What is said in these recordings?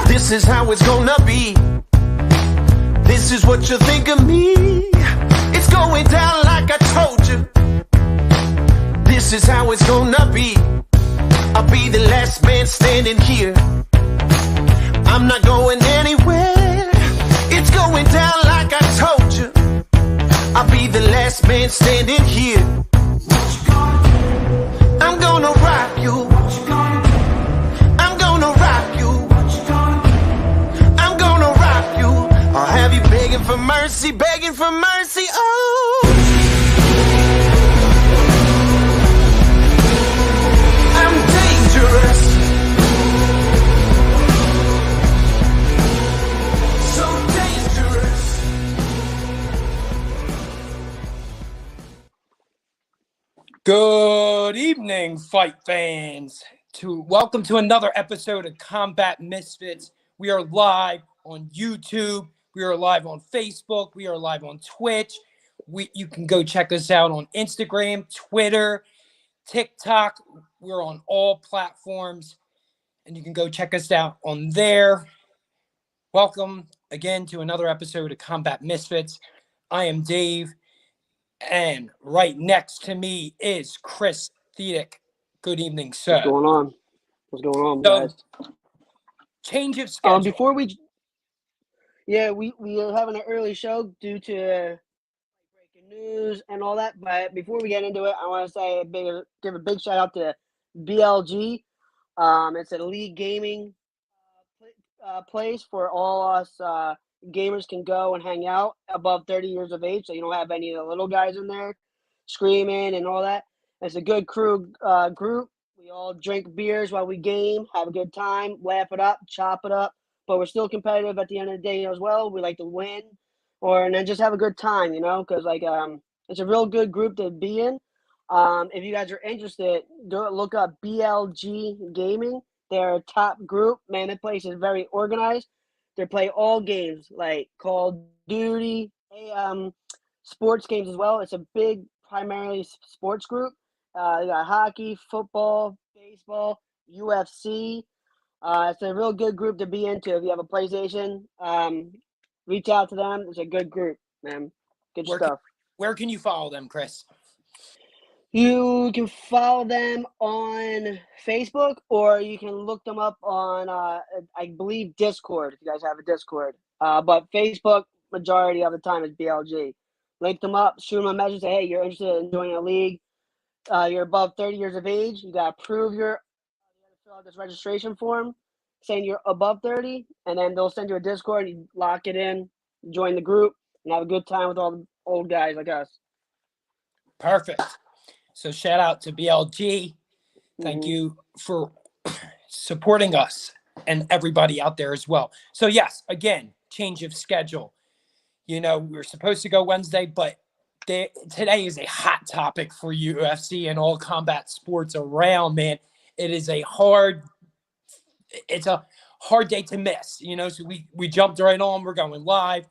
This is how it's gonna be. This is what you think of me. It's going down like I told you. This is how it's gonna be. I'll be the last man standing here. I'm not going anywhere. It's going down like I told you. I'll be the last man standing here. I'm gonna rock you. I'm gonna rock you. I'm gonna rock you. I'll have you begging for mercy, begging for mercy. Oh, I'm dangerous. So dangerous. Good evening, fight fans. Welcome to another episode of Combat Misfits. We are live on YouTube. We are live on Facebook. We are live on Twitch. You can go check us out on Instagram, Twitter, TikTok. We're on all platforms, and you can go check us out on there. Welcome again to another episode of Combat Misfits. I am Dave, and right next to me is Chris Thedick. Good evening, sir. What's going on? What's going on, guys? Change of schedule. Before we are having an early show due to breaking news and all that. But before we get into it, I want to give a big shout out to BLG. It's a league gaming place for all us gamers can go and hang out above 30 years of age, so you don't have any of the little guys in there screaming and all that. It's a good group. We all drink beers while we game, have a good time, laugh it up, chop it up, but we're still competitive at the end of the day as well. We like to win and then just have a good time, because it's a real good group to be in. If you guys are interested, look up BLG Gaming. They're a top group. Man, that place is very organized. They play all games like Call of Duty, sports games as well. It's a big, primarily sports group. They got hockey, football, baseball, UFC. It's a real good group to be into. If you have a PlayStation, reach out to them. It's a good group, man. Good stuff. Where can you follow them, Chris? You can follow them on Facebook, or you can look them up on, I believe, Discord, if you guys have a Discord. But Facebook, majority of the time, is BLG. Link them up, shoot them a message, say, hey, you're interested in joining a league. You're above 30 years of age. You got to prove fill out this registration form saying you're above 30, and then they'll send you a Discord, and you lock it in, join the group, and have a good time with all the old guys like us. Perfect. So shout out to BLG. Thank you for supporting us and everybody out there as well. So yes, again, change of schedule. We were supposed to go Wednesday, but today is a hot topic for UFC and all combat sports around, man. It's a hard day to miss, so we jumped right on. We're going live.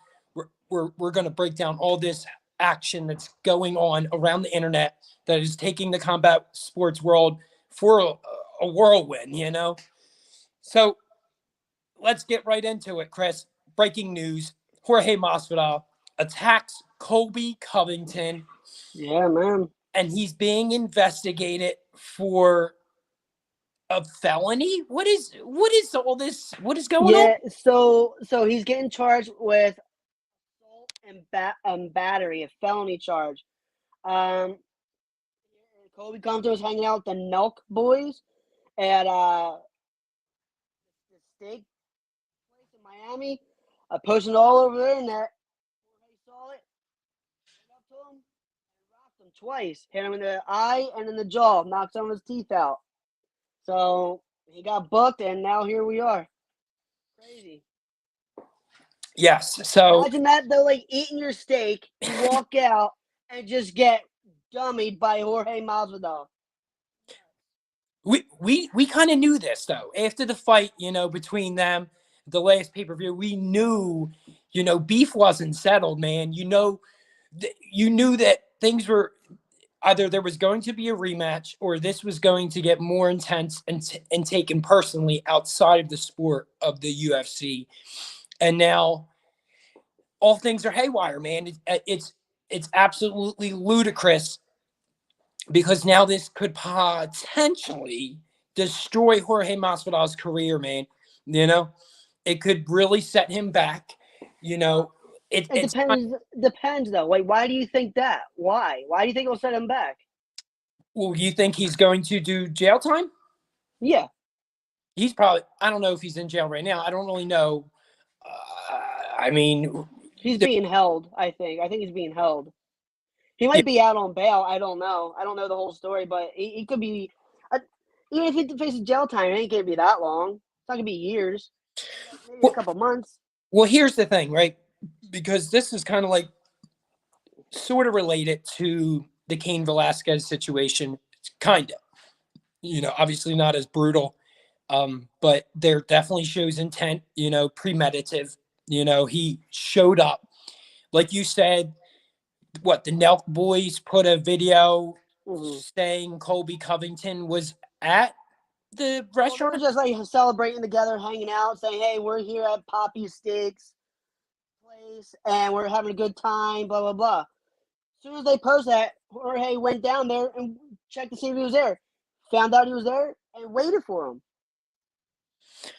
We're going to break down all this action that's going on around the internet that is taking the combat sports world for a whirlwind, So let's get right into it, Chris. Breaking news. Jorge Masvidal attacks Colby Covington. Yeah, man. And he's being investigated for A felony? What is all this? What is going on? Yeah, so he's getting charged with assault and battery, a felony charge. Um, Colby Covington was hanging out with the Nelk boys at the steak place in Miami. Posting all over the internet. He saw it, went up to him, and rocked him twice. Hit him in the eye and in the jaw, knocked some of his teeth out. So he got booked, and now here we are. Crazy. Yes. So Imagine that though, like eating your steak, you walk out and just get dummied by Jorge Masvidal. we kind of knew this though. After the fight, between them, the last pay-per-view, we knew, beef wasn't settled, man. You knew that things were either there was going to be a rematch or this was going to get more intense and taken personally outside of the sport of the UFC. And now all things are haywire, man. It's absolutely ludicrous because now this could potentially destroy Jorge Masvidal's career, man. It could really set him back. It depends though. Like, why do you think that? Why? Why do you think it'll set him back? Well, you think he's going to do jail time? Yeah. He's probably, I don't know if he's in jail right now. I don't really know. I mean, he's being held, I think. I think he's being held. He might be out on bail. I don't know. I don't know the whole story, but he could be. Even if he faces jail time, it ain't going to be that long. It's not going to be years. Maybe a couple months. Well, here's the thing, right? Because this is kind of like sort of related to the Cain Velasquez situation. Kind of. Obviously not as brutal, but there definitely shows intent, premeditative. He showed up. Like you said, the Nelk boys put a video saying Colby Covington was at the restaurant? Well, they were just like celebrating together, hanging out, saying, hey, we're here at Poppy Steaks place and we're having a good time, blah, blah, blah. As soon as they post that, Jorge went down there and checked to see if he was there. Found out he was there and waited for him.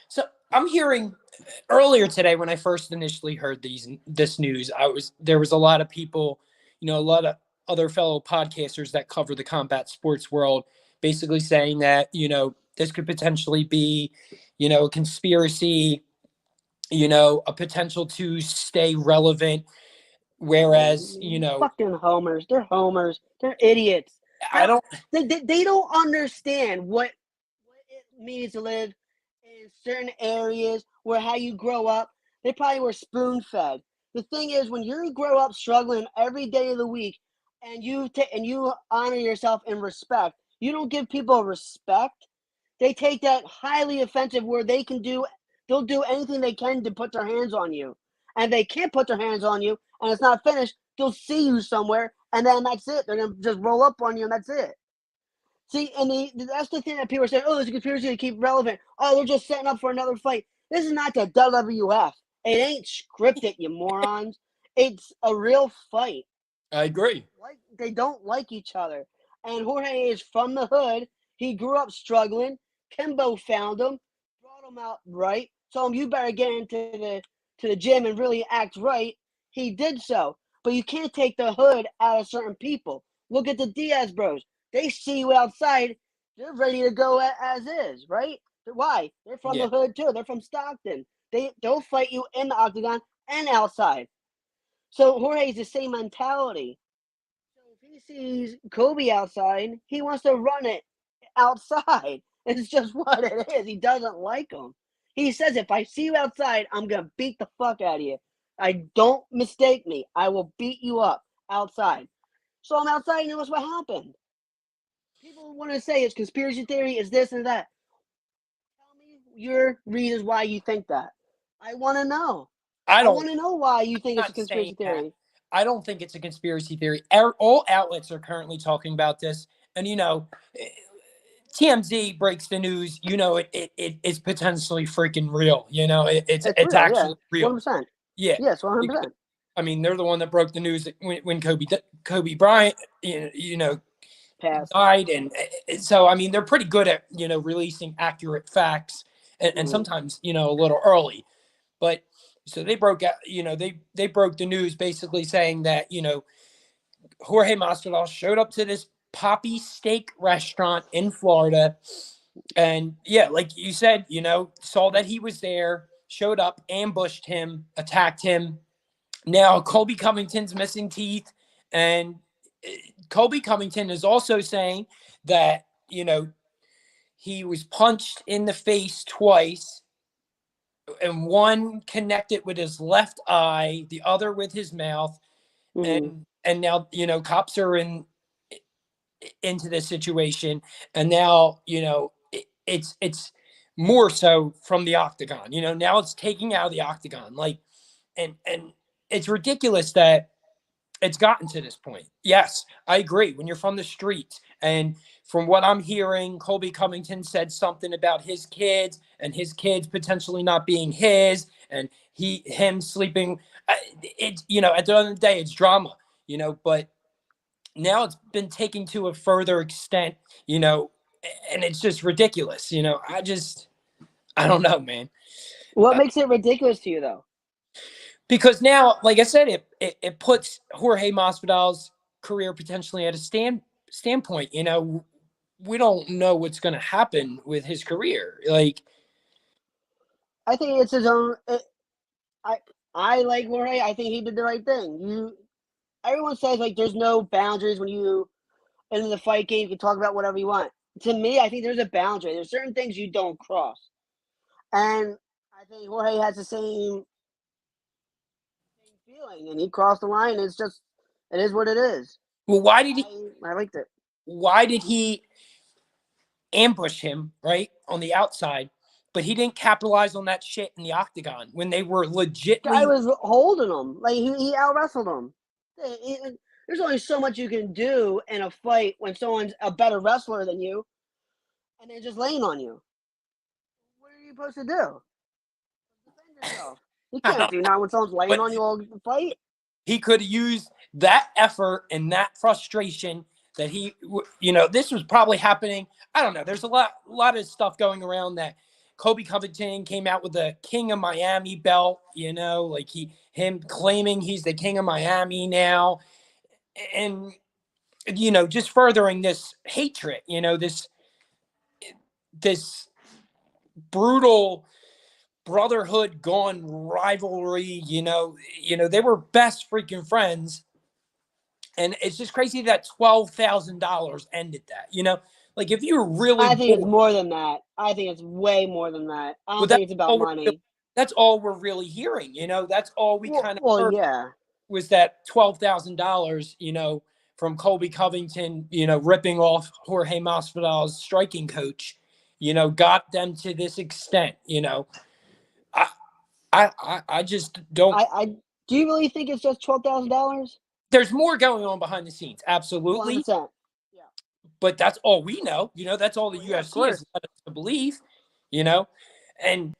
So I'm hearing earlier today when I first initially heard this news, there was a lot of people, a lot of other fellow podcasters that cover the combat sports world, basically saying that, this could potentially be, a conspiracy, a potential to stay relevant. Whereas, fucking homers. They're homers. They're idiots. They don't understand what it means to live in certain areas where how you grow up. They probably were spoon fed. The thing is, when you grow up struggling every day of the week, and you honor yourself in respect, you don't give people respect. They take that highly offensive where they'll do anything they can to put their hands on you. And they can't put their hands on you and it's not finished, they'll see you somewhere and then that's it. They're going to just roll up on you and that's it. See, and that's the thing that people are saying, oh, it's a conspiracy to keep relevant. Oh, they're just setting up for another fight. This is not the WWF. It ain't scripted, you morons. It's a real fight. I agree. They don't like each other. And Jorge is from the hood. He grew up struggling. Kimbo found him, brought him out right, told him you better get into the gym and really act right. He did so. But you can't take the hood out of certain people. Look at the Diaz bros. They see you outside, they're ready to go as is, right? Why? They're from the hood too. They're from Stockton. They'll fight you in the octagon and outside. So Jorge's the same mentality. So if he sees Kobe outside, he wants to run it outside. It's just what it is. He doesn't like him. He says, if I see you outside, I'm going to beat the fuck out of you. Don't mistake me. I will beat you up outside. So I'm outside and notice what happened. People want to say it's conspiracy theory, it's this and that. Tell me your reasons why you think that. I want to know. I want to know why you think it's a conspiracy theory. I don't think it's a conspiracy theory. All outlets are currently talking about this. And, TMZ breaks the news, it's potentially freaking real. It's real, actually real. 100%. Yeah. Yes, 100%. I mean, they're the one that broke the news when Kobe Bryant, Past. died, and so I mean they're pretty good at releasing accurate facts, and sometimes a little early, but so they broke out. They broke the news basically saying that Jorge Masvidal showed up to this Poppy Steak restaurant in Florida, and yeah, like you said, saw that he was there, showed up, ambushed him, attacked him. Now Colby Covington's missing teeth, and Colby Covington is also saying that he was punched in the face twice, and one connected with his left eye, the other with his mouth, and now cops are into this situation, and now it's more so from the octagon. Now it's taking out of the octagon, like, and it's ridiculous that it's gotten to this point. Yes, I agree. When you're from the streets, and from what I'm hearing, Colby Covington said something about his kids and his kids potentially not being his, and him sleeping. It's at the end of the day, it's drama. But now it's been taken to a further extent. And it's just ridiculous. I don't know, man. What makes it ridiculous to you, though? Because now, like I said, it puts Jorge Masvidal's career potentially at a standpoint. We don't know what's going to happen with his career. Like, I think it's his own. I like Jorge. I think he did the right thing. Everyone says like there's no boundaries when you in the fight game. You can talk about whatever you want. To me, I think there's a boundary. There's certain things you don't cross, and I think Jorge has the same feeling, and he crossed the line. It is what it is. Well, why did he? I liked it. Why did he ambush him right on the outside, but he didn't capitalize on that shit in the octagon when they were legitly? Guy was holding him like he out wrestled him. There's only so much you can do in a fight when someone's a better wrestler than you, and they're just laying on you. What are you supposed to do? Defend yourself. You can't do that when someone's laying on you all the fight. He could have used that effort and that frustration that this was probably happening. I don't know. There's a lot of stuff going around that Colby Covington came out with the King of Miami belt, like him claiming he's the King of Miami now. And, just furthering this hatred, this brutal brotherhood gone rivalry, they were best freaking friends. And it's just crazy that $12,000 ended that, like if you really, I think it's more than that. I think it's way more than that. I don't think it's about money. That's all we're really hearing, that's all we kind of heard. Yeah. Was that $12,000, from Colby Covington, ripping off Jorge Masvidal's striking coach, got them to this extent, I just don't. Do you really think it's just $12,000? There's more going on behind the scenes, absolutely. 100%. Yeah. But that's all we know, that's all the UFC has led us to believe, and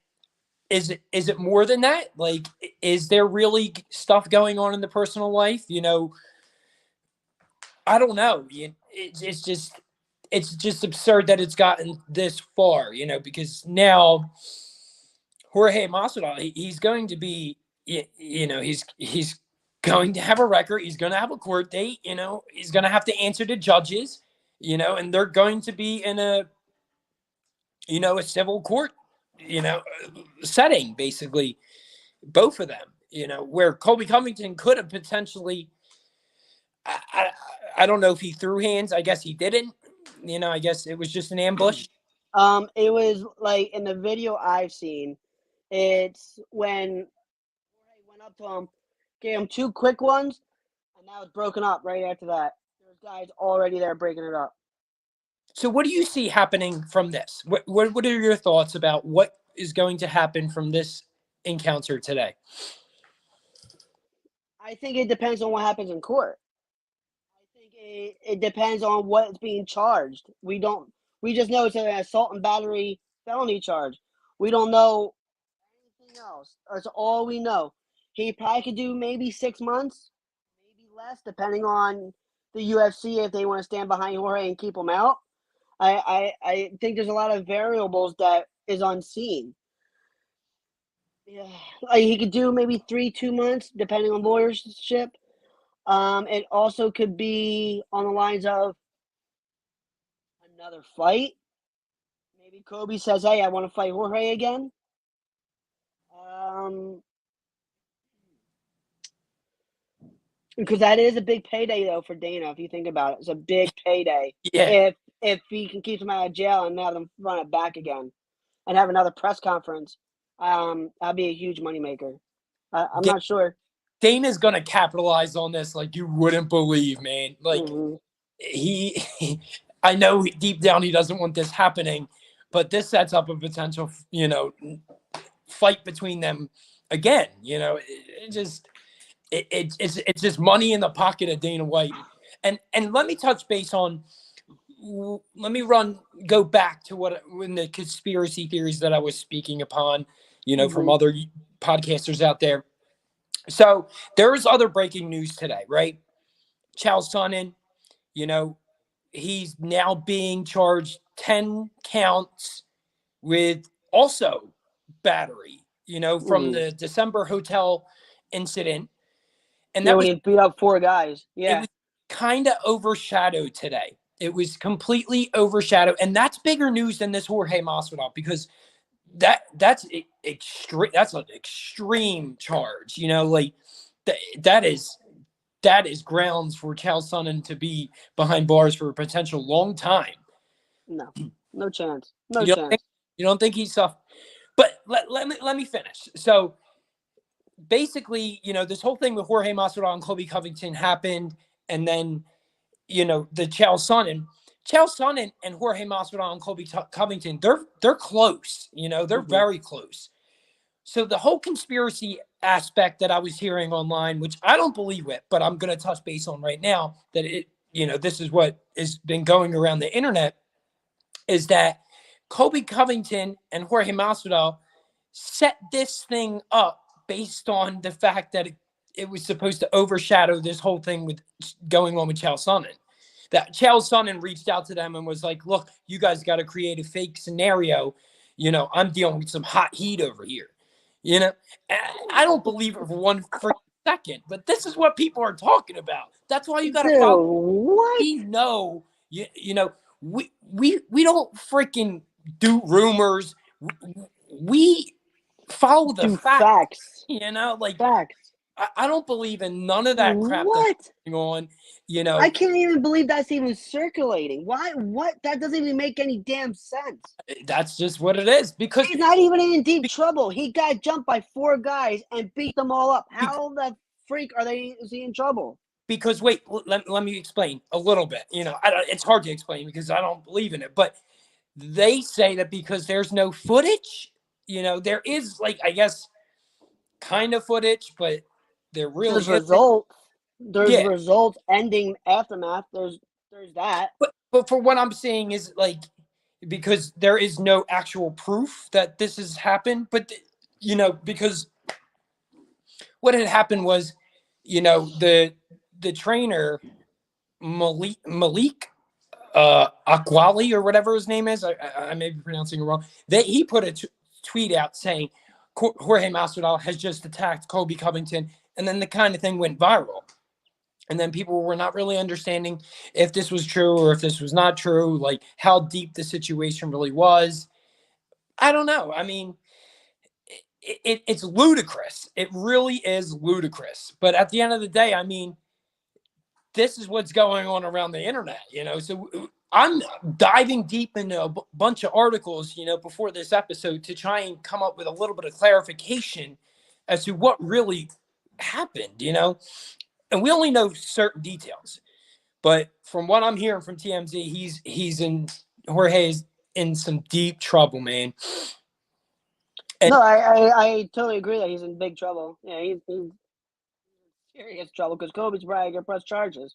is it more than that? Like, is there really stuff going on in the personal life? I don't know. It's just absurd that it's gotten this far, because now Jorge Masvidal, he's going to be, he's going to have a record. He's going to have a court date, he's going to have to answer to judges, and they're going to be in a civil court, setting, basically, both of them, where Colby Covington could have potentially, I don't know if he threw hands. I guess he didn't, I guess it was just an ambush. It was like in the video I've seen, it's when he went up to him, gave him two quick ones, and that was broken up right after that. There's guys already there breaking it up. So what do you see happening from this? What are your thoughts about what is going to happen from this encounter today? I think it depends on what happens in court. I think it depends on what's being charged. We just know it's an assault and battery felony charge. We don't know anything else. That's all we know. He probably could do maybe 6 months, maybe less, depending on the UFC if they want to stand behind Jorge and keep him out. I think there's a lot of variables that is unseen. Yeah, he could do maybe 2 months, depending on lawyership. It also could be on the lines of another fight. Maybe Kobe says, "Hey, I want to fight Jorge again." Because that is a big payday, though, for Dana. If you think about it, it's a big payday. Yeah. If he can keep him out of jail and have them run it back again, and have another press conference, that'd be a huge moneymaker. I'm not sure. Dana's gonna capitalize on this like you wouldn't believe, man. Like I know deep down he doesn't want this happening, but this sets up a potential, fight between them again. It's just money in the pocket of Dana White. And let me touch base on. Let me go back to when the conspiracy theories that I was speaking upon, from other podcasters out there. So there's other breaking news today, right? Chael Sonnen, he's now being charged 10 counts with also battery, from the December hotel incident. And that when he beat up 4 guys. Yeah. It was kind of overshadowed today. It was completely overshadowed. And that's bigger news than this Jorge Masvidal, because that's an extreme charge, that is grounds for Chael Sonnen to be behind bars for a potential long time. No chance. You don't think he's soft? But let me finish. So basically, this whole thing with Jorge Masvidal and Colby Covington happened, and then, the Chael Sonnen and Jorge Masvidal and Colby Covington, they're close. They're very close. So the whole conspiracy aspect that I was hearing online, which I don't believe it, but I'm going to touch base on right now, that this is what has been going around the internet, is that Colby Covington and Jorge Masvidal set this thing up based on the fact that it was supposed to overshadow this whole thing with going on with Chael Sonnen. That Chael Sonnen reached out to them and was like, look, you guys got to create a fake scenario. I'm dealing with some hot heat over here. I don't believe it for one second, but this is what people are talking about. That's why you got to follow. What? We know, we don't freaking do rumors. We follow the facts. Facts. I don't believe in none of that crap that's going on. I can't even believe that's even circulating. Why? What? That doesn't even make any damn sense. That's just what it is. Because he's not even in deep trouble. He got jumped by 4 guys and beat them all up. How the freak is he in trouble? Because wait, let me explain a little bit. It's hard to explain because I don't believe in it. But they say that because there's no footage, there is, I guess, kind of footage, but there really there's results. There's results, ending, aftermath. There's that. But for what I'm saying is, because there is no actual proof that this has happened, but because what had happened was, the trainer Malik Akwali, or whatever his name is, I may be pronouncing it wrong. He put a tweet out saying Jorge Masvidal has just attacked Colby Covington, and then the kind of thing went viral. And then people were not really understanding if this was true or if this was not true, how deep the situation really was. I don't know. I mean, it's ludicrous. It really is ludicrous. But at the end of the day, I mean, this is what's going on around the internet, So I'm diving deep into a bunch of articles, before this episode to try and come up with a little bit of clarification as to what really happened, And we only know certain details. But from what I'm hearing from TMZ, Jorge's in some deep trouble, man. And I totally agree that he's in big trouble. Yeah, he's in serious trouble because Kobe's probably going to press charges.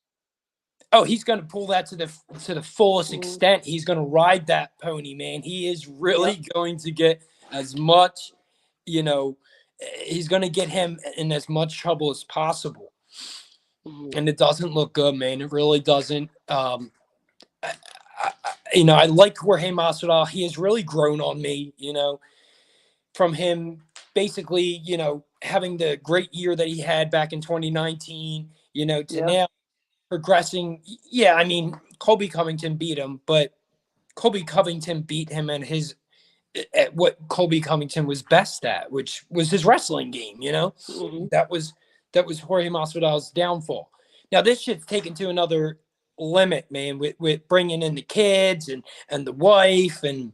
Oh, he's going to pull that to the fullest extent. He's going to ride that pony, man. He is really going to get as much, he's going to get him in as much trouble as possible. and it doesn't look good, man. It really doesn't. I like Jorge Masvidal. He has really grown on me, from him basically, having the great year that he had back in 2019, to now progressing. Yeah, I mean, Colby Covington beat him, but Colby Covington beat him at what Colby Covington was best at, which was his wrestling game, That was Jorge Masvidal's downfall. Now this shit's taken to another limit, man, with bringing in the kids and the wife and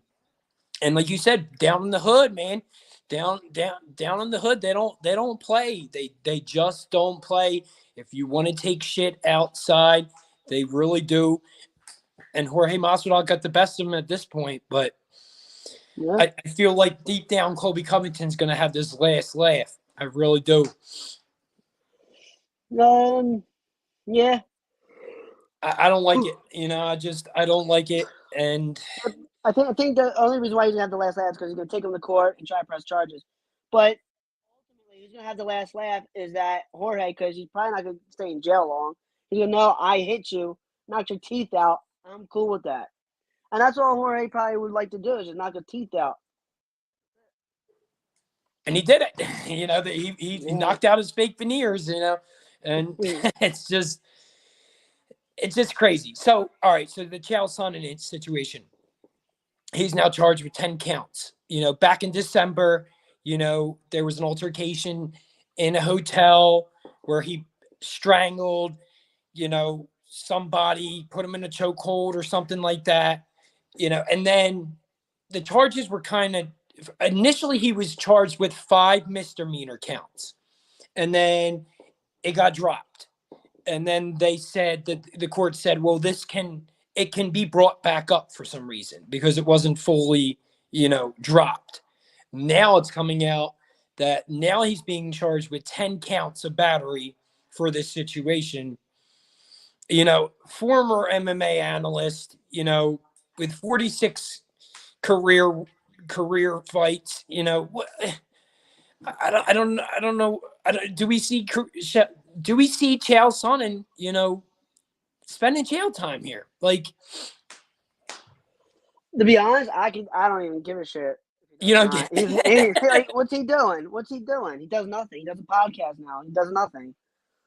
like you said, down in the hood, man, down in the hood, they don't play. They just don't play. If you want to take shit outside, they really do. And Jorge Masvidal got the best of him at this point, but I feel like deep down, Colby Covington's going to have this last laugh. I really do. Yeah. I don't like it. I don't like it. And I think the only reason why he's going to have the last laugh is because he's going to take him to court and try to press charges. But ultimately, who's going to have the last laugh is that Jorge, because he's probably not going to stay in jail long. He's going to know, I hit you, knocked your teeth out. I'm cool with that. And that's all Jorge probably would like to do, is just knock the teeth out. And he did it. He knocked out his fake veneers, and it's just crazy. So, all right, so the Chael Sonnen situation. He's now charged with 10 counts. Back in December, there was an altercation in a hotel where he strangled, somebody, put him in a chokehold or something like that, and then the charges were initially he was charged with 5 misdemeanor counts, and then it got dropped. And then they said that the court said, well, it can be brought back up for some reason because it wasn't fully, dropped. Now it's coming out that now he's being charged with 10 counts of battery for this situation. Former MMA analyst, with 46 career fights, I don't know. Do we see Chael Sonnen, spending jail time here? Like, to be honest, I don't even give a shit. Like, what's he doing? He does nothing. He does a podcast now. He does nothing.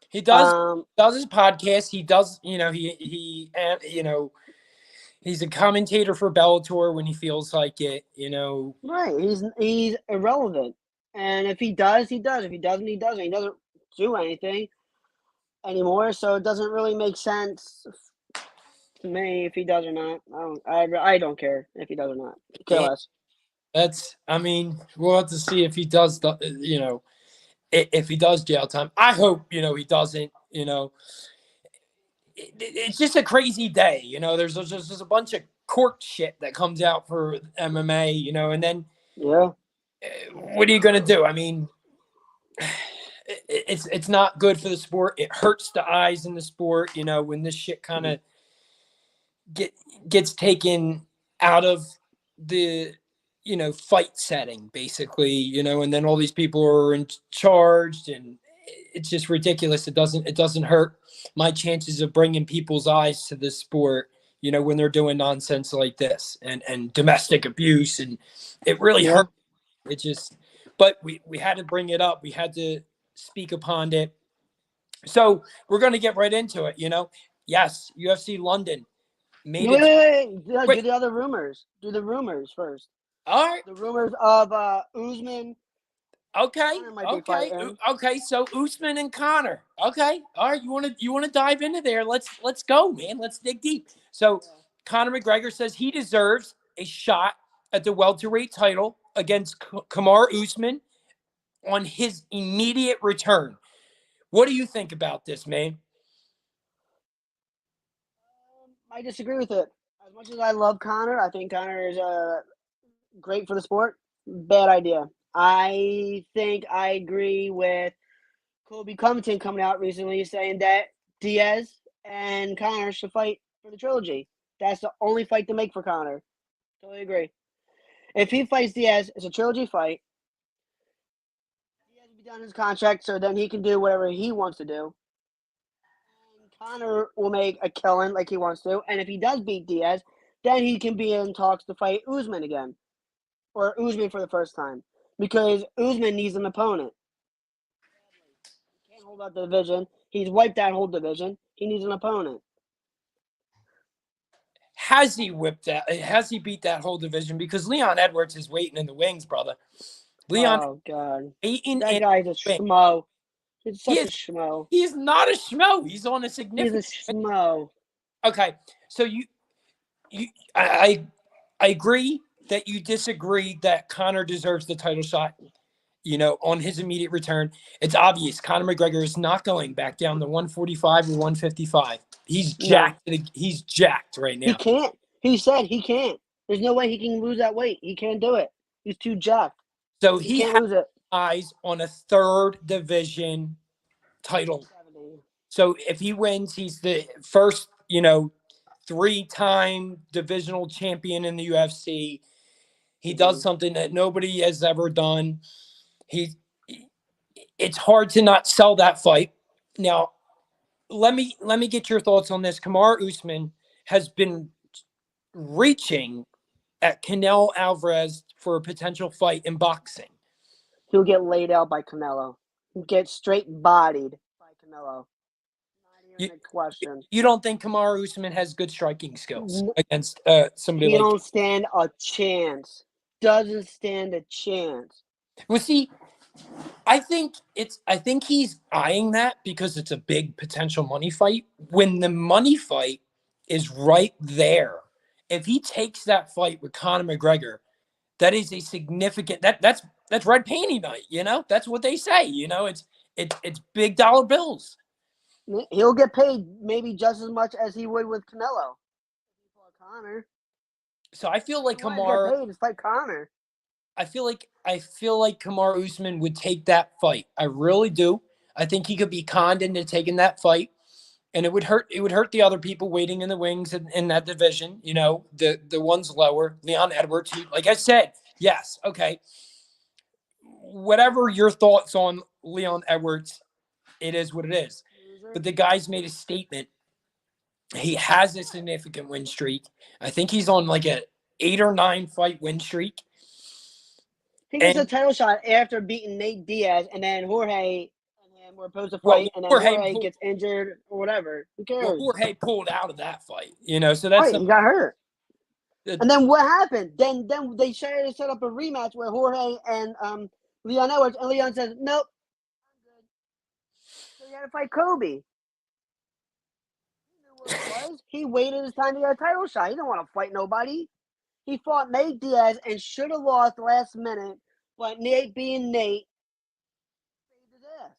He does his podcast. He does, he's a commentator for Bellator when he feels like it, Right. He's irrelevant. And if he does, he does. If he doesn't, he doesn't. He doesn't do anything anymore, so it doesn't really make sense to me if he does or not. I don't care if he does or not. Care less. We'll have to see if he does, if he does jail time. I hope, he doesn't, It's just a crazy day, there's just a bunch of court shit that comes out for MMA, and then what are you going to do? It's not good for the sport. It hurts the eyes in the sport, when this shit kind of gets taken out of the fight setting, basically, and then all these people are charged, and it's just ridiculous. It doesn't hurt my chances of bringing people's eyes to this sport, when they're doing nonsense like this and domestic abuse, and it really hurt. It just, but we had to bring it up. We had to speak upon it. So we're going to get right into it. Yes, UFC London made it. Wait. Do the other rumors. Do the rumors first. All right. The rumors of Usman. Okay. So Usman and Conor. Okay. All right. You want to dive into there? Let's go, man. Let's dig deep. So Conor McGregor says he deserves a shot at the welterweight title against Kamaru Usman on his immediate return. What do you think about this, man? I disagree with it. As much as I love Conor, I think Conor is great for the sport. Bad idea. I think I agree with Colby Covington coming out recently saying that Diaz and Conor should fight for the trilogy. That's the only fight to make for Conor. Totally agree. If he fights Diaz, it's a trilogy fight. Diaz will be done his contract, so then he can do whatever he wants to do. Conor will make a killing like he wants to, and if he does beat Diaz, then he can be in talks to fight Usman again, or Usman for the first time, because Usman needs an opponent. He can't hold out the division. He's wiped that whole division. He needs an opponent. Has he whipped that? Has he beat that whole division? Because Leon Edwards is waiting in the wings, brother. Leon, Oh God, waiting that in guy's a the wings. schmo. He's He such a is. schmo. He is not a schmo. He's on a He's a significant. schmo. Okay, so I agree that you disagree that Conor deserves the title shot. On his immediate return, it's obvious Conor McGregor is not going back down to 145 or 155. He's No, jacked. He's jacked right he now. can't. He said he can't. There's no way he can lose that weight. He can't do it. He's too jacked. So He he can't has lose it. eyes on a third division title. 70. So if he wins, he's the first, 3-time divisional champion in the UFC. He does something that nobody has ever done. It's hard to not sell that fight. Now, let me get your thoughts on this. Kamaru Usman has been reaching at Canelo Alvarez for a potential fight in boxing. He'll get laid out by Canelo. He'll get straight bodied by Canelo. Not even a question. You don't think Kamaru Usman has good striking skills against somebody He like? don't stand a chance. Doesn't stand a chance. Well, see, I think he's eyeing that because it's a big potential money fight. When the money fight is right there, if he takes that fight with Conor McGregor, that is a significant that's red panty night. That's what they say. It's big dollar bills. He'll get paid maybe just as much as he would with Canelo. Conor. So I feel like Kamaru get paid to fight Conor. I feel like Kamaru Usman would take that fight. I really do. I think he could be conned into taking that fight, and it would hurt. It would hurt the other people waiting in the wings in that division. The ones lower. Leon Edwards, who, like I said, yes, okay. Whatever your thoughts on Leon Edwards, it is what it is. But the guy's made a statement. He has a significant win streak. I think he's on like a 8 or 9 fight win streak. He gets a title shot after beating Nate Diaz, and then Jorge and him were supposed to fight, and then Jorge gets injured or whatever. Who cares? Well, Jorge pulled out of that fight, so that's he got hurt. And then what happened? Then they tried to set up a rematch with Jorge and Leon Edwards, and Leon says, "Nope, I'm good." So he had to fight Kobe. He knew what it was. He waited his time to get a title shot. He didn't want to fight nobody. He fought Nate Diaz and should have lost last minute, but Nate being Nate saved his ass.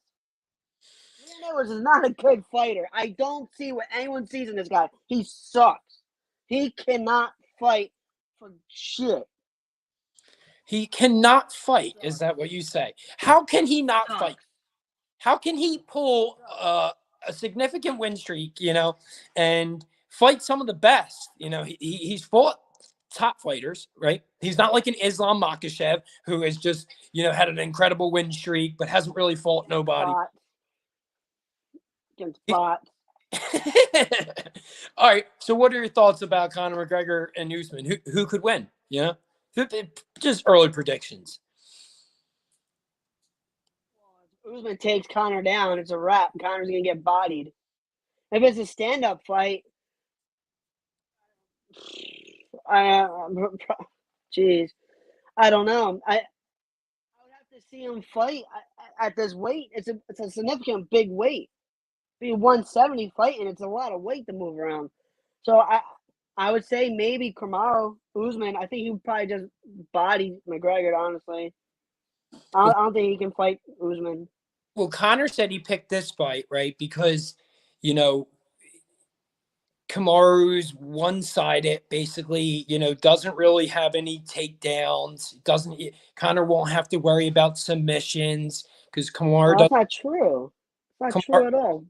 Leon Edwards is not a good fighter. I don't see what anyone sees in this guy. He sucks. He cannot fight for shit. He cannot fight. Is that what you say? How can he not fight? How can he pull a significant win streak, and fight some of the best? He's fought top fighters, right? He's not like an Islam Makhachev who has just, had an incredible win streak, but hasn't really fought nobody. Against bots. All right. So what are your thoughts about Conor McGregor and Usman? Who could win? Just early predictions. Usman takes Conor down, it's a wrap. Conor's going to get bodied. If it's a stand-up fight, jeez, I don't know. I would have to see him fight at this weight. It's a significant big weight. Be 170 fighting, it's a lot of weight to move around. So I would say maybe Kamaru Usman. I think he would probably just body McGregor. Honestly, I don't think he can fight Usman. Well, Conor said he picked this fight, right? Because, Kamaru's one-sided, basically, doesn't really have any takedowns. Conor won't have to worry about submissions because Kamaru That's not true. It's not true at all.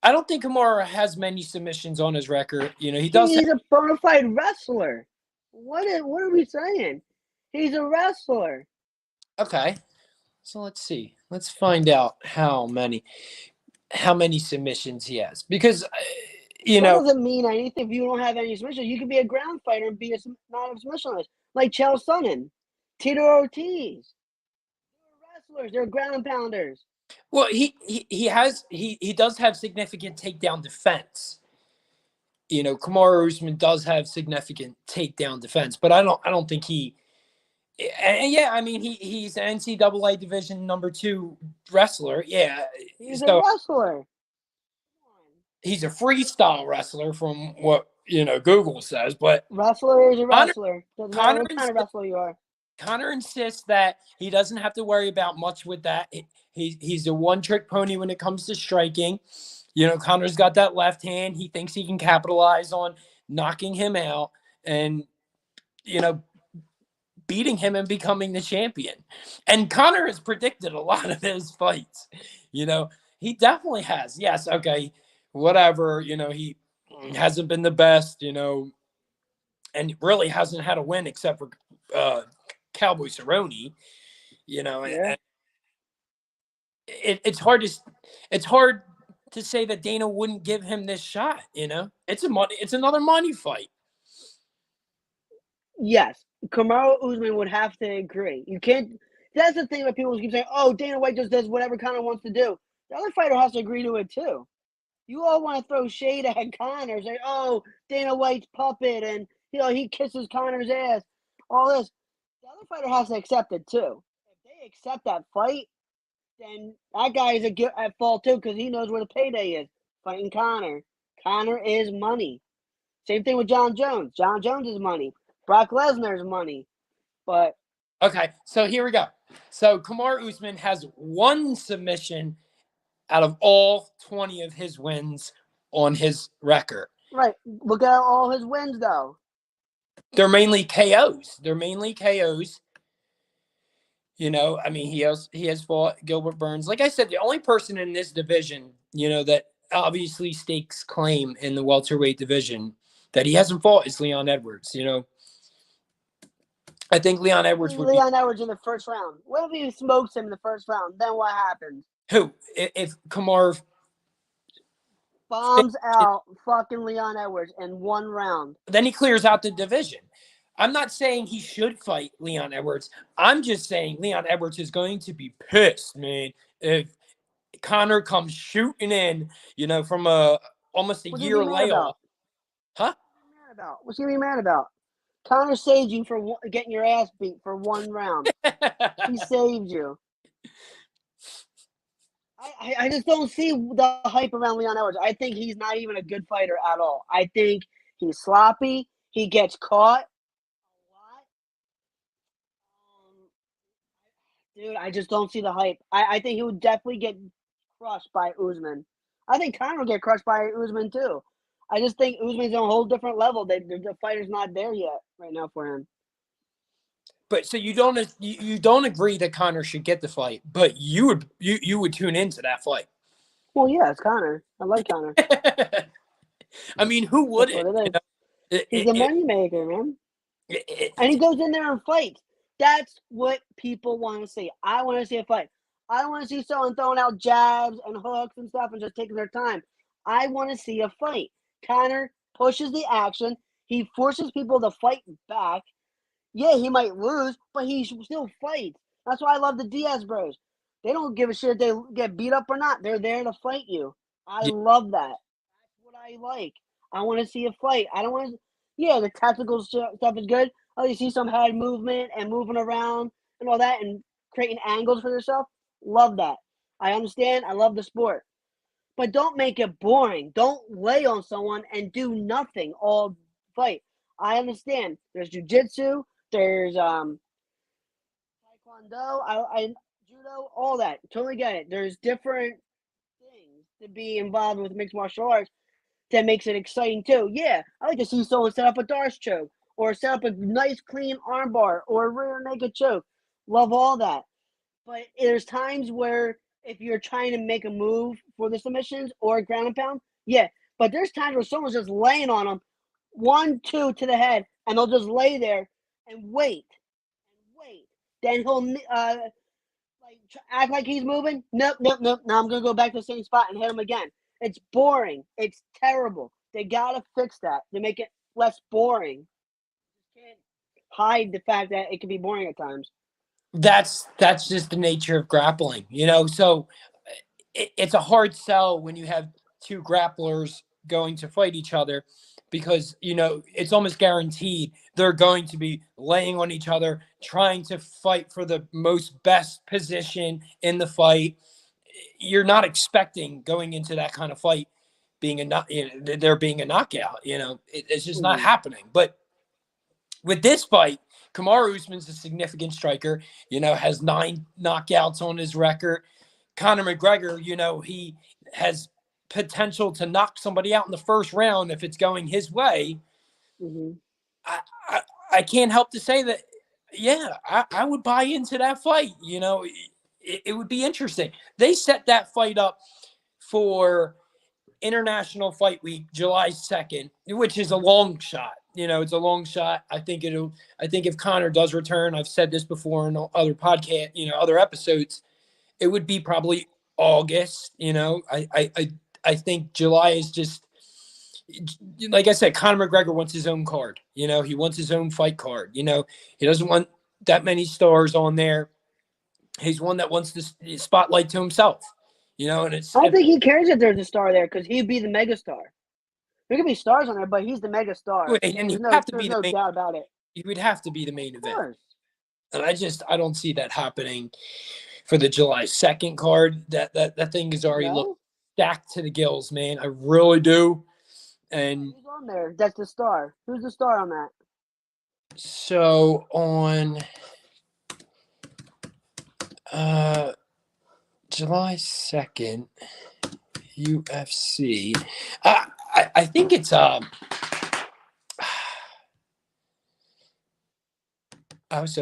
I don't think Kamaru has many submissions on his record. He does. He's a bona fide wrestler. What are we saying? He's a wrestler. Okay. So let's see. Let's find out how many. how many submissions he has, because that doesn't mean anything if you don't have any submissions. You could be a ground fighter and be not a submissionist, like Chael Sonnen, Tito Ortiz. They're wrestlers. They're ground and pounders. Well, he does have significant takedown defense. Kamaru Usman does have significant takedown defense, but I don't think he. And yeah, I mean he's an NCAA Division #2 wrestler. Yeah, he's a wrestler. He's a freestyle wrestler from what Google says, but wrestler is a wrestler. Doesn't matter what kind of wrestler you are. Connor insists that he doesn't have to worry about much with that. He's a one-trick pony when it comes to striking. Connor's got that left hand. He thinks he can capitalize on knocking him out and, beating him and becoming the champion. And Connor has predicted a lot of his fights. He definitely has. Yes, okay, whatever. He hasn't been the best, and really hasn't had a win except for Cowboy Cerrone. Yeah. It's hard to say that Dana wouldn't give him this shot. It's another money fight. Yes, Kamaru Usman would have to agree. You can't. That's the thing that people keep saying. Oh, Dana White just does whatever Conor wants to do. The other fighter has to agree to it too. You all want to throw shade at Conor, say, "Oh, Dana White's puppet," and he kisses Conor's ass. All this. The other fighter has to accept it too. If they accept that fight, then that guy is at fault too because he knows where the payday is. Fighting Conor. Conor is money. Same thing with John Jones. John Jones is money. Brock Lesnar's money. But okay, so here we go. So Kamaru Usman has one submission out of all 20 of his wins on his record. Right. Look at all his wins, though. They're mainly KOs. I mean, he has fought Gilbert Burns. Like I said, the only person in this division, that obviously stakes claim in the welterweight division that he hasn't fought is Leon Edwards. I think Leon Edwards would Edwards in the first round. What if he smokes him in the first round? Then what happens? Who? If Kamaru bombs out fucking Leon Edwards in one round. Then he clears out the division. I'm not saying he should fight Leon Edwards. I'm just saying Leon Edwards is going to be pissed, man, if Conor comes shooting in, from almost a year layoff. Huh? What's he mad about? Conor saved you for getting your ass beat for one round. He saved you. I just don't see the hype around Leon Edwards. I think he's not even a good fighter at all. I think he's sloppy. He gets caught a lot. Dude, I just don't see the hype. I think he would definitely get crushed by Usman. I think Conor will get crushed by Usman too. I just think Usman's on a whole different level. The fighter's not there yet right now for him. But so you don't agree that Conor should get the fight, but you would tune into that fight. Well, yeah, it's Conor. I like Conor. I mean, who wouldn't? He's a moneymaker, man. And he goes in there and fights. That's what people want to see. I want to see a fight. I don't want to see someone throwing out jabs and hooks and stuff and just taking their time. I want to see a fight. Conor pushes the action. He forces people to fight back. Yeah, he might lose, but he still fights. That's why I love the Diaz bros. They don't give a shit if they get beat up or not. They're there to fight you. I love that. That's what I like. I want to see a fight. I don't want to. Yeah, the tactical stuff is good. Oh, you see some head movement and moving around and all that and creating angles for yourself. Love that. I understand. I love the sport. But don't make it boring. Don't lay on someone and do nothing all fight. I understand. There's jiu-jitsu. There's taekwondo, judo, all that. Totally get it. There's different things to be involved with mixed martial arts that makes it exciting too. Yeah, I like to see someone set up a Darce choke or set up a nice clean armbar or a rear naked choke. Love all that. But there's times where if you're trying to make a move for the submissions or ground and pound, yeah. But there's times where someone's just laying on them, 1, 2 to the head, and they'll just lay there and wait. Then he'll act like he's moving. Nope. Now I'm gonna go back to the same spot and hit him again. It's boring. It's terrible. They gotta fix that to make it less boring. You can't hide the fact that it can be boring at times. That's just the nature of grappling, So it's a hard sell when you have two grapplers going to fight each other, because it's almost guaranteed they're going to be laying on each other, trying to fight for the most best position in the fight. You're not expecting going into that kind of fight there being a knockout. It's just not happening. But with this fight, Kamaru Usman's a significant striker. Has 9 knockouts on his record. Conor McGregor, he has potential to knock somebody out in the first round if it's going his way. I can't help to say that, I would buy into that fight. It would be interesting. They set that fight up for International Fight Week, July 2nd, which is a long shot. It's a long shot. I think if Conor does return, I've said this before in other podcast, other episodes, it would be probably August. I think July is just, like I said, Conor McGregor wants his own card. He wants his own fight card. He doesn't want that many stars on there. He's one that wants the spotlight to himself. And I don't think he cares if there's a star there, because he'd be the megastar. There could be stars on there, but he's the megastar. And there's no doubt about it. He would have to be the main event. And I don't see that happening for the July 2nd card. That thing is already looked stacked to the gills, man. I really do. And who's on there? That's the star. Who's the star on that? So on July 2nd, UFC. I think it's so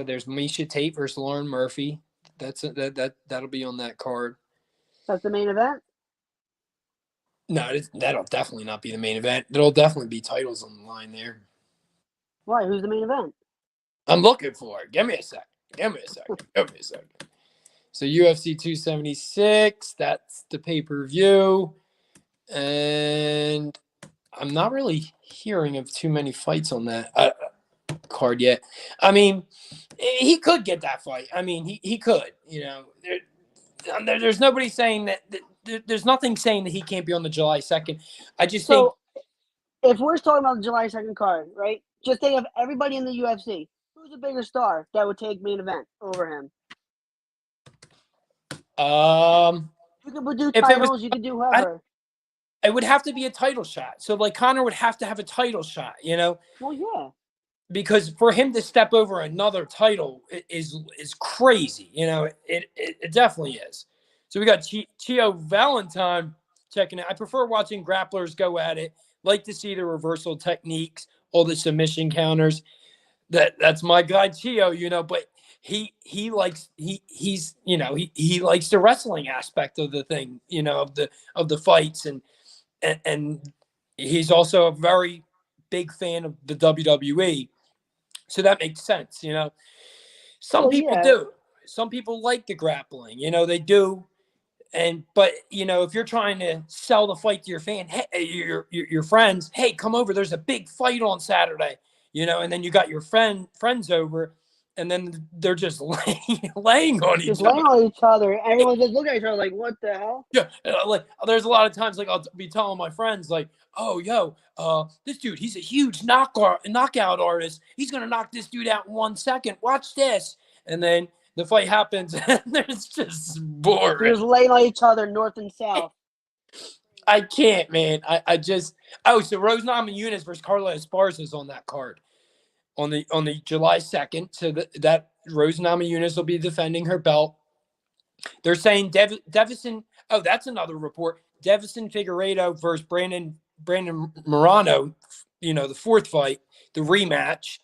there's Misha Tate versus Lauren Murphy. That'll be on that card. That's the main event? No, that'll definitely not be the main event. There'll definitely be titles on the line there. Why? Who's the main event? I'm looking for it. Give me a second. So UFC 276, that's the pay-per-view. And I'm not really hearing of too many fights on that card yet. I mean, he could get that fight. I mean, he could. There's nobody saying that. There's nothing saying that he can't be on the July 2nd. I just think. If we're talking about the July 2nd card, right? Just think of everybody in the UFC. Who's a bigger star that would take main event over him? You could do titles. You could do whoever. It would have to be a title shot. So, like, Conor would have to have a title shot, Well, yeah. Because for him to step over another title is crazy. It definitely is. So we got Chio Valentine checking it. I prefer watching grapplers go at it. Like to see the reversal techniques, all the submission counters. That's my guy Chio, but he likes he likes the wrestling aspect of the thing, of the fights, and he's also a very big fan of the WWE. So that makes sense, Some people do. Some people like the grappling, they do. But if you're trying to sell the fight to your fan, hey, your friends, hey, come over. There's a big fight on Saturday, and then you got your friends over, and then they're just laying on each other. Laying on each other. Everyone's just looking at each other like, what the hell? Yeah, like there's a lot of times like I'll be telling my friends like, oh, this dude, he's a huge knockout artist. He's gonna knock this dude out in 1 second. Watch this, and then the fight happens, and it's just boring. They're just laying on each other, north and south. I can't, man. So Rose Namajunas versus Carla Esparza is on that card on the July 2nd. So that Rose Namajunas will be defending her belt. They're saying Devison. Oh, that's another report. Devison Figueiredo versus Brandon Morano. The fourth fight, the rematch,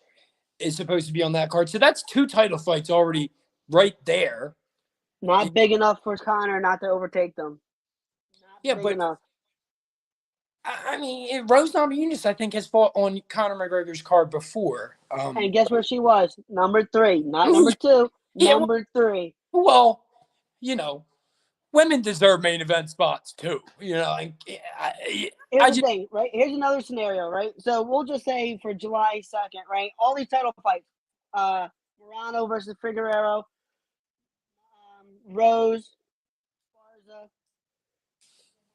is supposed to be on that card. So that's 2 title fights already right there. Not big enough for Conor not to overtake them. Not big enough. I mean, Rose Namajunas, I think, has fought on Conor McGregor's card before. And guess where she was? Number 3, not number 2. Number 3. Well, women deserve main event spots too. Here's the thing, right? Here's another scenario, right? So we'll just say for July 2nd, right? All these title fights, Morano versus Figueroa, Rose, Barza.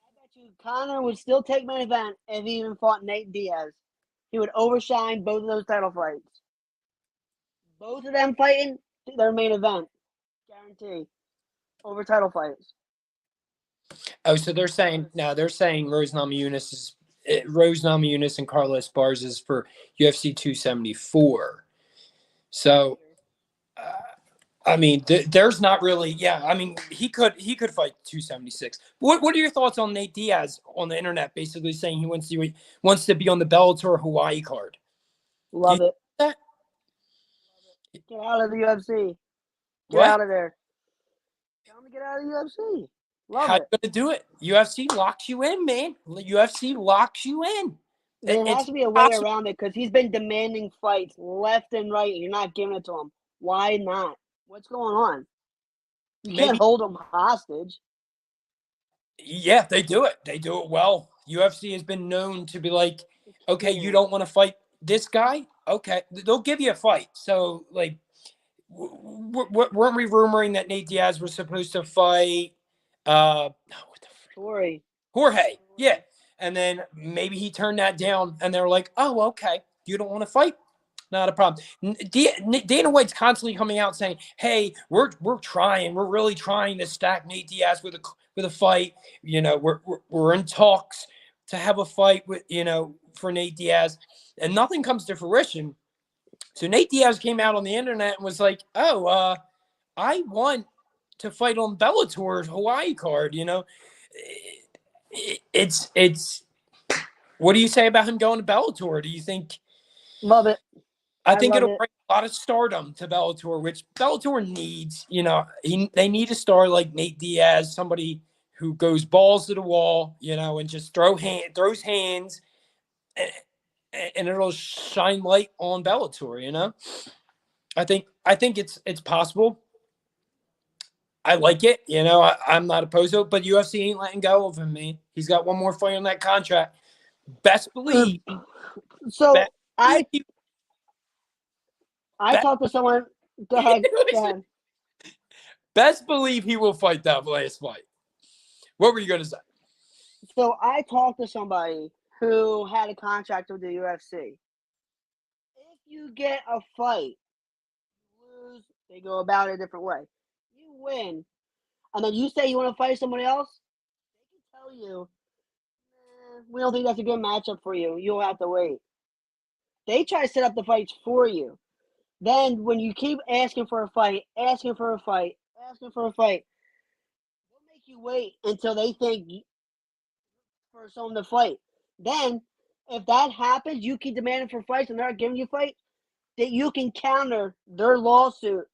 I bet you Conor would still take main event if he even fought Nate Diaz. He would overshine both of those title fights. Both of them fighting their main event, guarantee, over title fights. Oh, so they're saying Rose Namajunas and Carlos Esparza is for UFC 274. So, I mean, there's not really. Yeah, I mean, he could fight 276. What are your thoughts on Nate Diaz on the internet, basically saying he wants to be on the Bellator Hawaii card? Love it. That? Get out of the UFC. Get out of there. Tell him to get out of the UFC. Love How it. you gonna do it? UFC locks you in, man. UFC locks you in. There has to be a way around it because he's been demanding fights left and right, and you're not giving it to him. Why not? What's going on? You can't hold him hostage. Yeah, they do it. They do it well. UFC has been known to be like, okay, you don't want to fight this guy? Okay, they'll give you a fight. So, like, weren't we rumoring that Nate Diaz was supposed to fight? Jorge. Yeah. And then maybe he turned that down, and they're like, oh, okay, you don't want to fight? Not a problem. Dana White's constantly coming out saying, hey, we're really trying to stack Nate Diaz with a fight. We're in talks to have a fight with, for Nate Diaz, and nothing comes to fruition. So Nate Diaz came out on the internet and was like, oh, I want to fight on Bellator's Hawaii card. It's what do you say about him going to Bellator? Do you think? Love it. I think it'll bring a lot of stardom to Bellator, which Bellator needs. They need a star like Nate Diaz, somebody who goes balls to the wall, and just throws hands, and it'll shine light on Bellator. I think it's possible. I like it. I'm not opposed to it, but UFC ain't letting go of him, man. He's got one more fight on that contract. Best believe. I talked to someone. Go ahead. Best believe he will fight that last fight. What were you going to say? So I talked to somebody who had a contract with the UFC. If you get a fight, you lose, they go about it a different way. You win, and then you say you want to fight somebody else, they can tell you, we don't think that's a good matchup for you. You'll have to wait. They try to set up the fights for you. Then when you keep asking for a fight, they'll make you wait until they think for someone to fight. Then, if that happens, you keep demanding for fights and they're not giving you fights, that you can counter their lawsuit and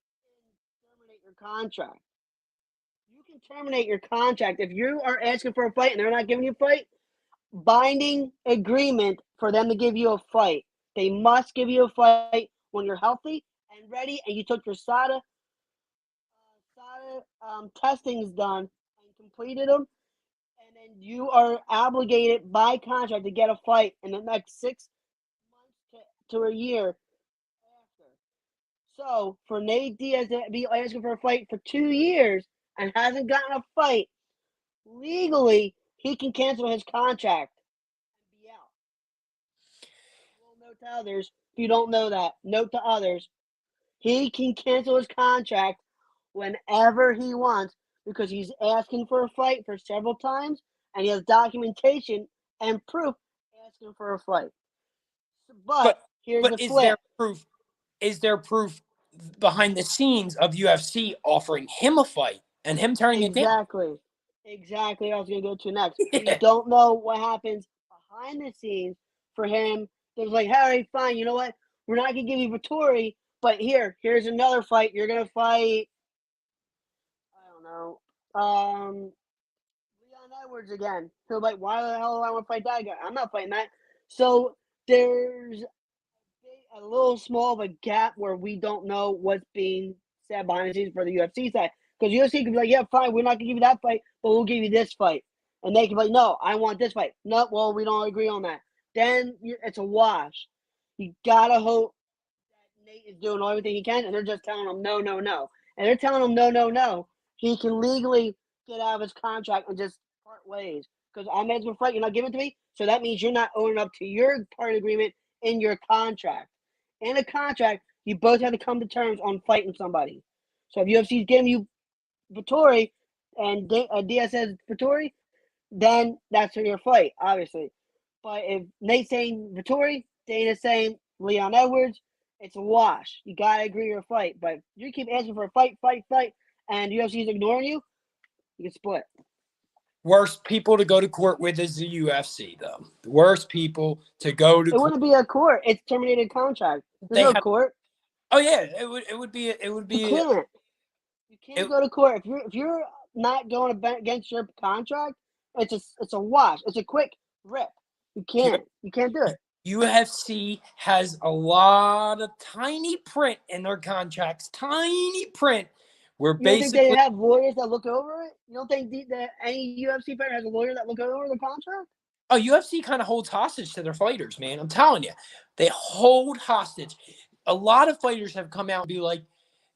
terminate your contract. You can terminate your contract. If you are asking for a fight and they're not giving you a fight, binding agreement for them to give you a fight. They must give you a fight when you're healthy and ready and you took your SADA testings done and completed them, and then you are obligated by contract to get a fight in the next 6 months to a year after. So for Nate Diaz to be asking for a fight for 2 years and hasn't gotten a fight, legally he can cancel his contract and be out. Well, note to others, if you don't know that, note to others, he can cancel his contract whenever he wants because he's asking for a fight for several times and he has documentation and proof asking for a fight. But here's the flip. Is there proof behind the scenes of UFC offering him a fight and him turning it down? Exactly. I was going to go to next. You don't know what happens behind the scenes for him. There's like, Harry, fine. You know what? We're not going to give you Vittori, but here's another fight. You're going to fight, I don't know, Leon Edwards again. So like, why the hell do I want to fight that guy? I'm not fighting that. So there's a little small of a gap where we don't know what's being said behind the scenes for the UFC side. Because UFC could be like, yeah, fine, we're not gonna give you that fight, but we'll give you this fight, and they can be like, no, I want this fight. No, well, we don't agree on that. Then it's a wash. You gotta hope that Nate is doing everything he can, and they're just telling him no, no, no, and they're telling him no, no, no. He can legally get out of his contract and just part ways. Because I'm asking for a fight, you're not giving it to me, so that means you're not owning up to your part agreement in your contract. In a contract, you both have to come to terms on fighting somebody. So if UFC is giving you Vittori and Diaz says Vittori, then that's for your fight, obviously. But if Nate's saying Vittori, Dana's saying Leon Edwards, it's a wash. You gotta agree your fight. But if you keep asking for a fight, and UFC is ignoring you, you can split. Worst people to go to court with is the UFC, though. The worst people to go to It wouldn't be a court. It's terminated contract. There's no court. Oh yeah, it would be. You can't go to court if you're not going against your contract. It's a wash. It's a quick rip. You can't do it. UFC has a lot of tiny print in their contracts. Tiny print. Where you don't basically think they have lawyers that look over it? You don't think that any UFC fighter has a lawyer that look over the contract? Oh, UFC kind of holds hostage to their fighters, man. I'm telling you, they hold hostage. A lot of fighters have come out and be like,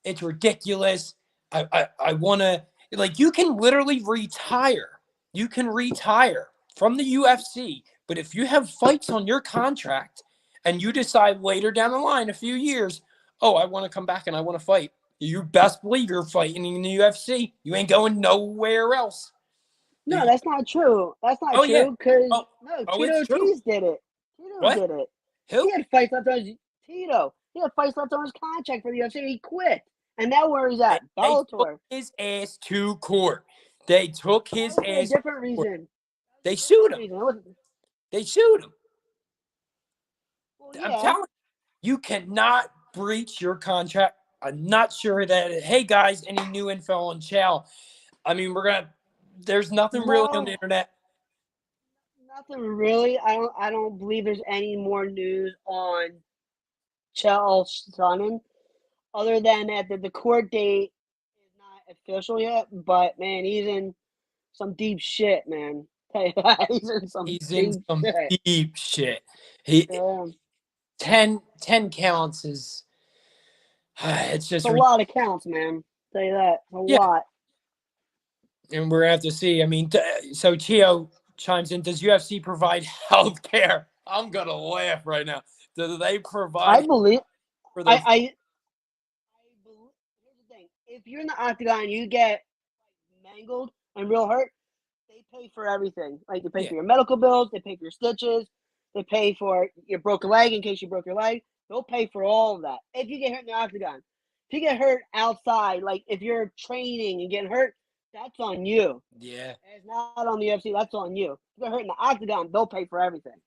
"It's ridiculous. I want to." Like, you can literally retire. You can retire from the UFC, but if you have fights on your contract and you decide later down the line, a few years, oh, I want to come back and I want to fight. You best believe you're fighting in the UFC. You ain't going nowhere else. No, that's not true. That's not true because Tito Ortiz did it. Tito did it. Who? He had fights left on his Tito. He had fights left on his contract for the UFC. He quit, and now where he's at? Bellator. They took his ass to court. They took his ass. A different reason. They sued him. They sued him. Well, yeah. I'm telling you, cannot breach your contract. I'm not sure that. Hey guys, any new info on Chael? I mean, there's nothing really on the internet. Nothing really. I don't believe there's any more news on Chael Sonnen, other than that the court date is not official yet. But man, he's in some deep shit, man. He's in some deep shit. 10 counts is it's just a lot of counts, man. Tell you that. A lot. And we're gonna have to see. I mean, so Chio chimes in. Does UFC provide health care? I'm gonna laugh right now. Do they provide? I believe. I believe. Here's the thing: if you're in the octagon, you get mangled and real hurt. They pay for everything. Like they pay for your medical bills. They pay for your stitches. They pay for your broken leg in case you broke your leg. They'll pay for all of that. If you get hurt in the octagon, if you get hurt outside, like if you're training and getting hurt, that's on you. Yeah. It's not on the UFC. That's on you. If you get hurt in the octagon, they'll pay for everything.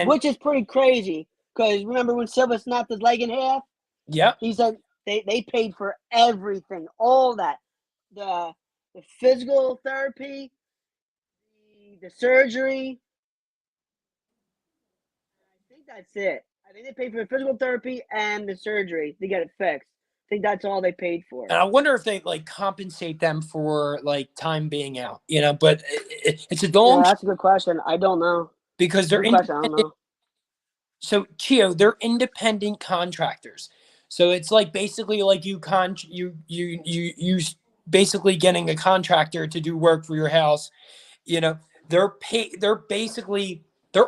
Which is pretty crazy. Because remember when Silva snapped his leg in half? Yep. He said they paid for everything. All that. The physical therapy, the surgery. I think that's it. I think they paid for the physical therapy and the surgery to get it fixed. I think that's all they paid for. And I wonder if they compensate them for time being out, but it's a long. Yeah, that's a good question. I don't know. Because they're independent. I don't know. So Chio, they're independent contractors. So it's basically you basically getting a contractor to do work for your house. They're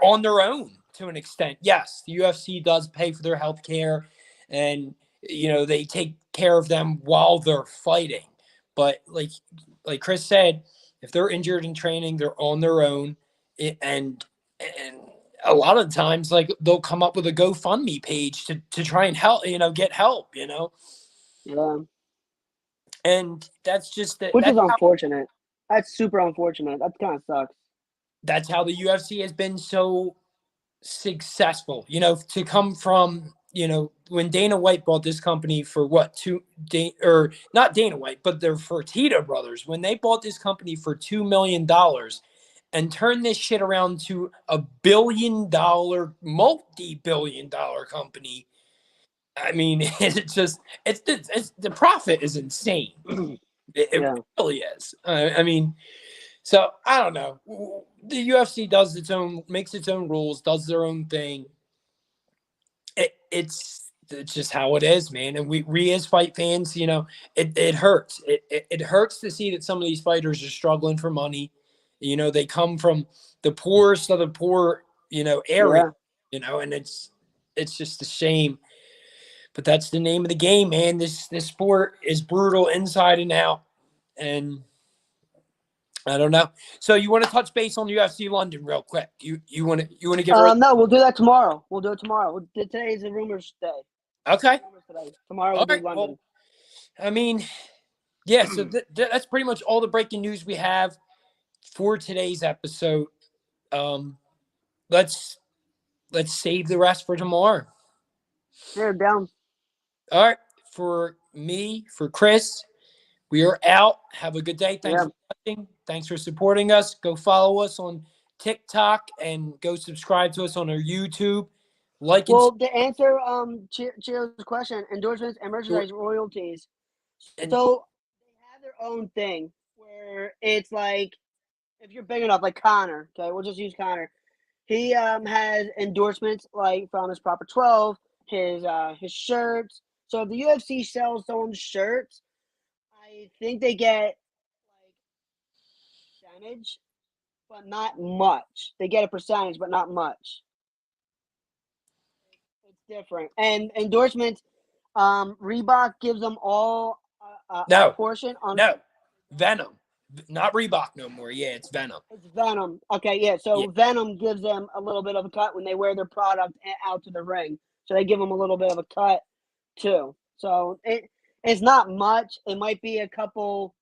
on their own to an extent. Yes, the UFC does pay for their health care, and they take care of them while they're fighting. But like Chris said, if they're injured in training, they're on their own. And a lot of times, they'll come up with a GoFundMe page to try and help, get help, Yeah. And that's just that. Which is unfortunate. That's super unfortunate. That kind of sucks. That's how the UFC has been so successful, to come from, when Dana White bought this company for not Dana White, but they're Fertitta brothers. When they bought this company for $2 million and turned this shit around to a multi-billion dollar company. I mean, it's the profit is insane. It really is. I mean, so I don't know. The UFC makes its own rules, does their own thing. It's just how it is, man. And we as fight fans, it hurts. It hurts to see that some of these fighters are struggling for money. They come from the poorest of the poor, area, and it's just a shame. But that's the name of the game, man. This sport is brutal inside and out. And I don't know. So you want to touch base on UFC London real quick? You want to get no, we'll do that tomorrow. We'll do it tomorrow. Today's a rumors day. Okay. Tomorrow we'll do London. Well, I mean, yeah. So that's pretty much all the breaking news we have for today's episode. Let's save the rest for tomorrow. Yeah, down. All right. For me, for Chris, we are out. Have a good day. Thanks for watching. Thanks for supporting us. Go follow us on TikTok and go subscribe to us on our YouTube. To answer Cheer's question, endorsements and merchandise royalties. So they have their own thing where it's like if you're big enough, like Connor. Okay, we'll just use Connor. He has endorsements like from his Proper 12, his shirts. So if the UFC sells someone's shirts, I think they get like percentage, but not much. They get a percentage, but not much. It's different. And endorsements, Reebok gives them all a portion on. No, Venom, not Reebok no more. Yeah, it's Venom. It's Venom. Okay, yeah. So Venom gives them a little bit of a cut when they wear their product out to the ring. So they give them a little bit of a cut too. So it's not much. It might be a couple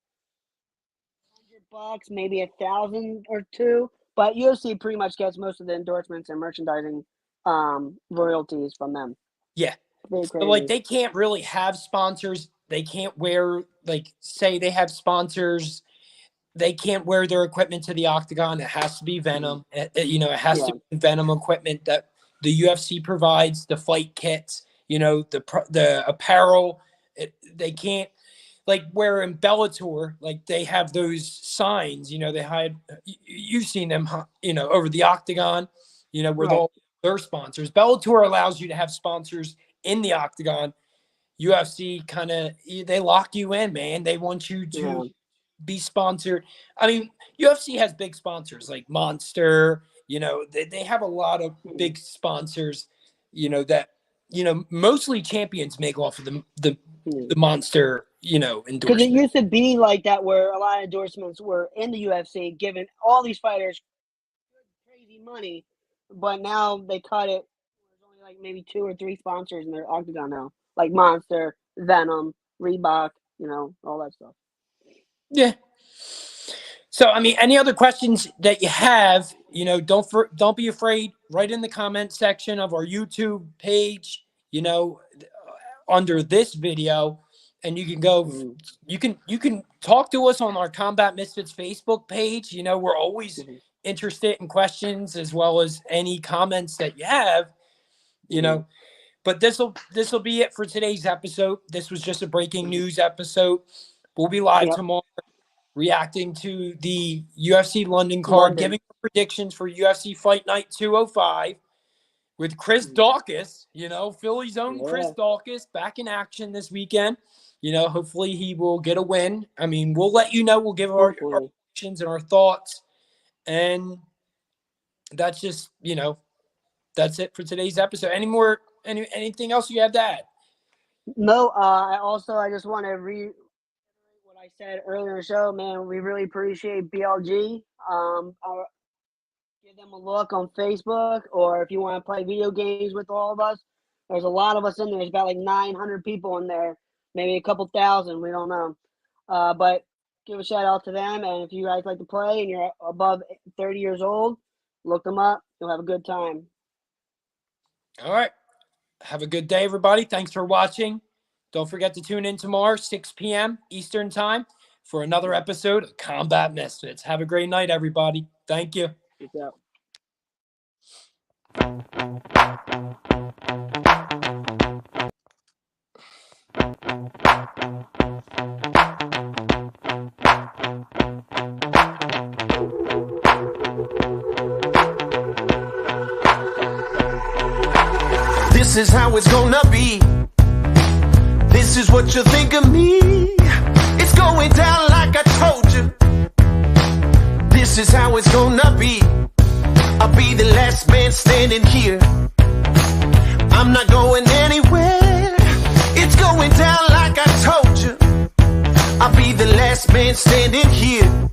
$100, maybe 1,000 or two. But UFC pretty much gets most of the endorsements and merchandising royalties from them. Yeah. So, like, they can't really have sponsors. They can't wear, like, say they have sponsors. They can't wear their equipment to the octagon. It has to be Venom. It has to be Venom equipment that the UFC provides, the fight kits, the apparel. They can't, like, where in Bellator, like, they have those signs, they hide. You've seen them, over the octagon, with all their sponsors. Bellator allows you to have sponsors in the octagon. UFC kind of, they lock you in, man. They want you to be sponsored. I mean, UFC has big sponsors like Monster, they have a lot of big sponsors, that, mostly champions make off of the Monster, endorsement. Because it used to be like that where a lot of endorsements were in the UFC, giving all these fighters crazy money, but now they cut it. There's only like maybe 2 or 3 sponsors in their octagon now, like Monster, Venom, Reebok, all that stuff. Yeah. So, I mean, any other questions that you have, don't be afraid. Write in the comment section of our YouTube page, under this video, and you can go. You can talk to us on our Combat Misfits Facebook page. We're always interested in questions as well as any comments that you have. But this will be it for today's episode. This was just a breaking news episode. We'll be live tomorrow, reacting to the UFC London card, giving predictions for UFC Fight Night 205 with Chris Daukaus, Philly's own Chris Daukaus, back in action this weekend. Hopefully he will get a win. I mean, we'll let you know. We'll give our predictions and our thoughts. And that's just, that's it for today's episode. Anything else you have to add? No, I just want to reiterate what I said earlier in the show, man. We really appreciate BLG. Give them a look on Facebook, or if you want to play video games with all of us, there's a lot of us in there. There's about like 900 people in there, maybe a couple thousand. We don't know. But give a shout out to them. And if you guys like to play and you're above 30 years old, look them up. You'll have a good time. All right. Have a good day, everybody. Thanks for watching. Don't forget to tune in tomorrow, 6 p.m. Eastern Time, for another episode of Combat Misfits. Have a great night, everybody. Thank you. Peace out. This is how it's gonna be. This is what you think of me. It's going down like I told you. This is how it's gonna be. I'll be the last man standing here. I'm not going anywhere. It's going down like I told you. I'll be the last man standing here.